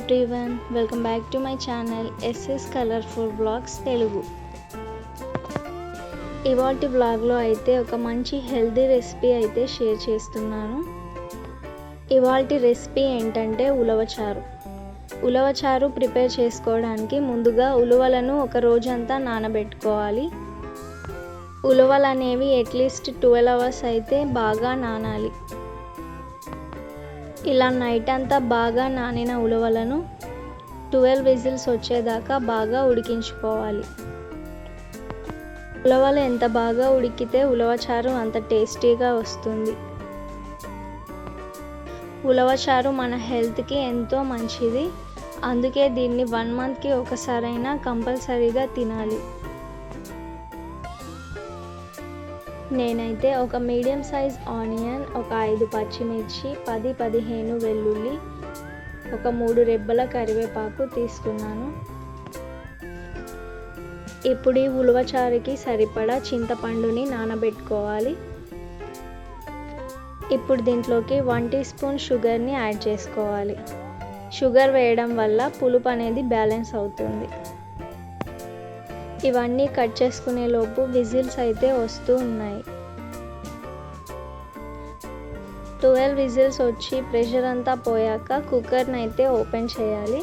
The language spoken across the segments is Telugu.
Everyone, welcome back to my channel SS colourful blogs Telugu. ఇవాల్టి బ్లాగ్లో అయితే ఒక మంచి హెల్దీ రెసిపీ అయితే షేర్ చేస్తున్నాను. ఇవాల్టి రెసిపీ ఏంటంటే ఉలవచారు. ఉలవచారు ప్రిపేర్ చేసుకోవడానికి ముందుగా ఉలవలను ఒక రోజంతా నానబెట్టుకోవాలి. ఉలవలు అనేవి అట్లీస్ట్ 12 hours అయితే బాగా నానాలి. ఇలా నైట్ అంతా బాగా నానిన ఉలవలను 12 విజిల్స్ వచ్చేదాకా బాగా ఉడికించుకోవాలి. ఉలవలు ఎంత బాగా ఉడికితే ఉలవచారు అంత టేస్టీగా వస్తుంది. ఉలవచారు మన హెల్త్కి ఎంతో మంచిది. అందుకే దీన్ని 1 monthకి ఒకసారైనా కంపల్సరీగా తినాలి. నేనైతే ఒక మీడియం సైజ్ ఆనియన్, ఒక 5 పచ్చిమిర్చి, 10-15 వెల్లుల్లి, ఒక 3 రెబ్బల కరివేపాకు తీసుకున్నాను. ఇప్పుడు ఈ ఉలవచారుకి సరిపడా చింతపండుని నానబెట్టుకోవాలి. ఇప్పుడు దీంట్లోకి 1 teaspoon షుగర్ని యాడ్ చేసుకోవాలి. షుగర్ వేయడం వల్ల పులుపు అనేది బ్యాలెన్స్ అవుతుంది. ఇవన్నీ కట్ చేసుకునే లోపు విజిల్స్ అయితే వస్తూ ఉన్నాయి. 12 విజిల్స్ వచ్చి ప్రెషర్ అంతా పోయాక కుక్కర్ని అయితే ఓపెన్ చేయాలి.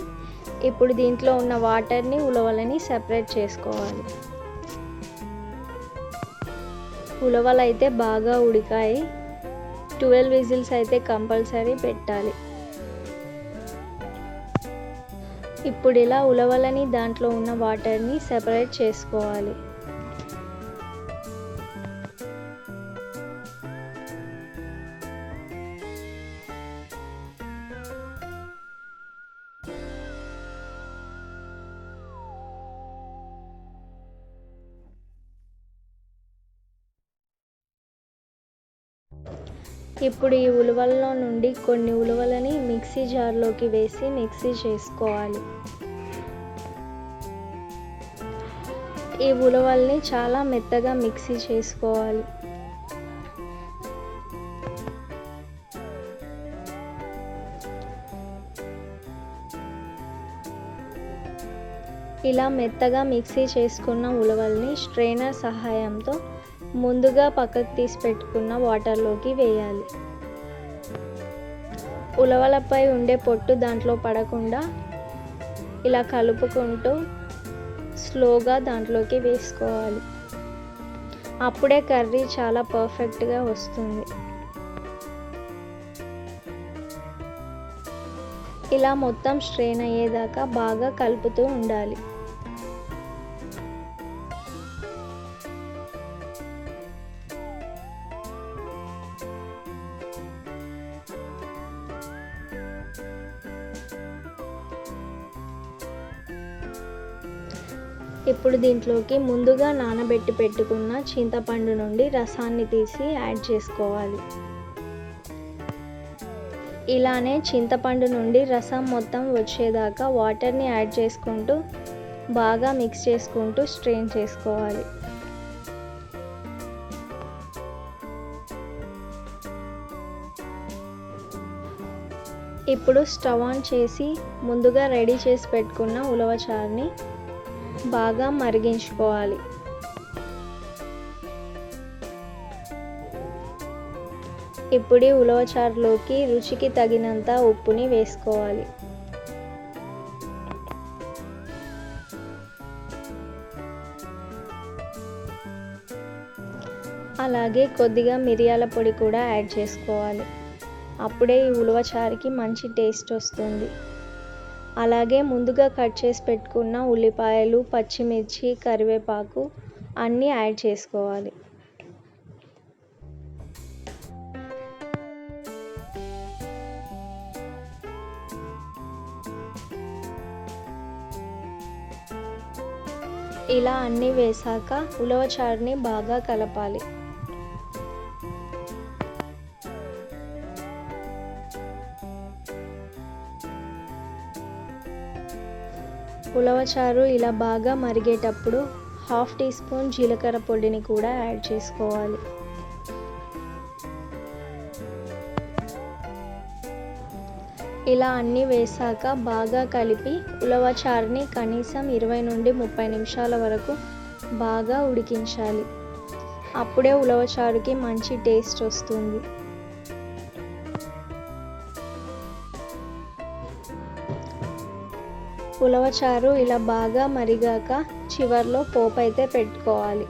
ఇప్పుడు దీంట్లో ఉన్న వాటర్ని ఉలవలని సెపరేట్ చేసుకోవాలి. ఉలవలు అయితే బాగా ఉడికాయి. 12 విజిల్స్ అయితే కంపల్సరీ పెట్టాలి. ఇప్పుడు ఇలా ఉలవలని దాంట్లో ఉన్న వాటర్ని సెపరేట్ చేసుకోవాలి. ఇప్పుడు ఈ ఉలవల్లో నుండి కొన్ని ఉలవలని మిక్సీ జార్లోకి వేసి మిక్సీ చేసుకోవాలి. ఈ ఉలవల్ని చాలా మెత్తగా మిక్సీ చేసుకోవాలి. ఇలా మెత్తగా మిక్సీ చేసుకున్న ఉలవల్ని స్ట్రైనర్ సహాయంతో ముందుగా పక్కకు తీసి పెట్టుకున్న వాటర్లోకి వేయాలి. ఉలవలపై ఉండే పొట్టు దాంట్లో పడకుండా ఇలా కలుపుకుంటూ స్లోగా దాంట్లోకి వేసుకోవాలి. అప్పుడే కర్రీ చాలా పర్ఫెక్ట్గా వస్తుంది. ఇలా మొత్తం స్ట్రెయిన్ అయ్యేదాకా బాగా కలుపుతూ ఉండాలి. ఇప్పుడు దీంట్లోకి ముందుగా నానబెట్టి పెట్టుకున్న చింతపండు నుండి రసాన్ని తీసి యాడ్ చేసుకోవాలి. ఇలానే చింతపండు నుండి రసం మొత్తం వచ్చేదాకా వాటర్ని యాడ్ చేసుకుంటూ బాగా మిక్స్ చేసుకుంటూ స్ట్రెయిన్ చేసుకోవాలి. ఇప్పుడు స్టవ్ ఆన్ చేసి ముందుగా రెడీ చేసి పెట్టుకున్న ఉలవచారుని బాగా మరిగించుకోవాలి. ఇప్పుడు ఉలవచారులోకి రుచికి తగినంత ఉప్పుని వేసుకోవాలి. అలాగే కొద్దిగా మిరియాల పొడి కూడా యాడ్ చేసుకోవాలి. అప్పుడే ఈ ఉలవచారుకి మంచి టేస్ట్ వస్తుంది. అలాగే ముందుగా కట్ చేసి పెట్టుకున్న ఉల్లిపాయలు, పచ్చిమిర్చి, కరివేపాకు అన్నీ యాడ్ చేసుకోవాలి. ఇలా అన్నీ వేసాక ఉలవచారుని బాగా కలపాలి. ఉలవచారు ఇలా బాగా మరిగేటప్పుడు 1/2 teaspoon జీలకర్ర పొడిని కూడా యాడ్ చేసుకోవాలి. ఇలా అన్నీ వేసాక బాగా కలిపి ఉలవచారుని కనీసం 20 నుండి 30 నిమిషాల వరకు బాగా ఉడికించాలి. అప్పుడే ఉలవచారుకి మంచి టేస్ట్ వస్తుంది. ఉలవచారు ఇలా బాగా మరిగాక చివర్లో పోపు అయితే పెట్టుకోవాలి.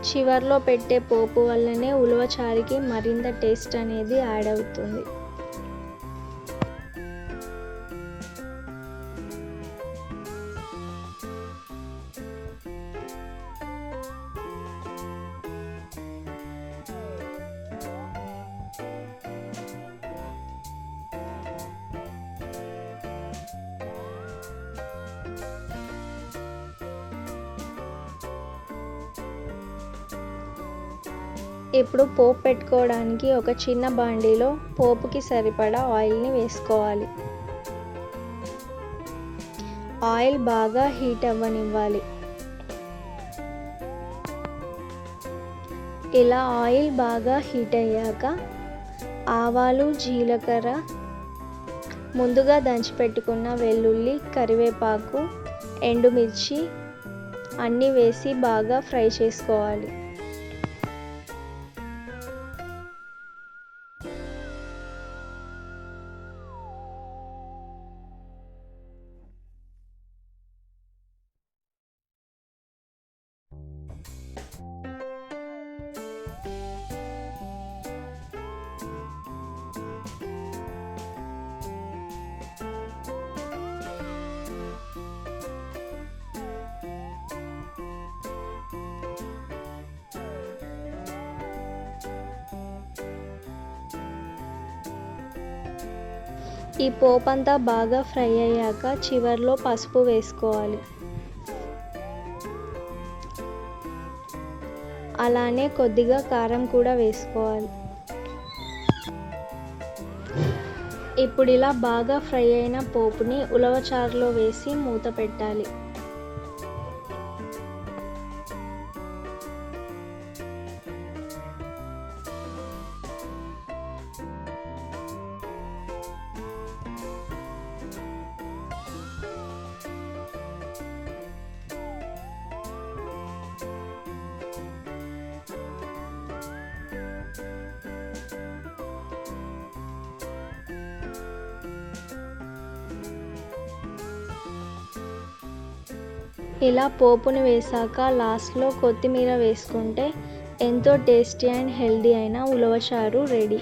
చివర్లో పెట్టే పోపు వల్లనే ఉలవచారుకి మరింత టేస్ట్ అనేది యాడ్ అవుతుంది. ఇప్పుడు పోపు పెట్టుకోవడానికి ఒక చిన్న బాండీలో పోపుకి సరిపడా ఆయిల్ని వేసుకోవాలి. ఆయిల్ బాగా హీట్ అవ్వనివ్వాలి. ఇలా ఆయిల్ బాగా హీట్ అయ్యాక ఆవాలు, జీలకర్ర, ముందుగా దంచి పెట్టుకున్న వెల్లుల్లి, కరివేపాకు, ఎండుమిర్చి అన్నీ వేసి బాగా ఫ్రై చేసుకోవాలి. ఈ పోపంతా బాగా ఫ్రై అయ్యాక చివర్లో పసుపు వేసుకోవాలి. అలానే కొద్దిగా కారం కూడా వేసుకోవాలి. ఇప్పుడు ఇలా బాగా ఫ్రై అయిన పోపుని ఉలవచారులో వేసి మూత పెట్టాలి. ఇలా పోపుని వేసాక లాస్ట్లో కొత్తిమీర వేసుకుంటే ఎంతో టేస్టీ అండ్ హెల్దీ అయిన ఉలవచారు రెడీ.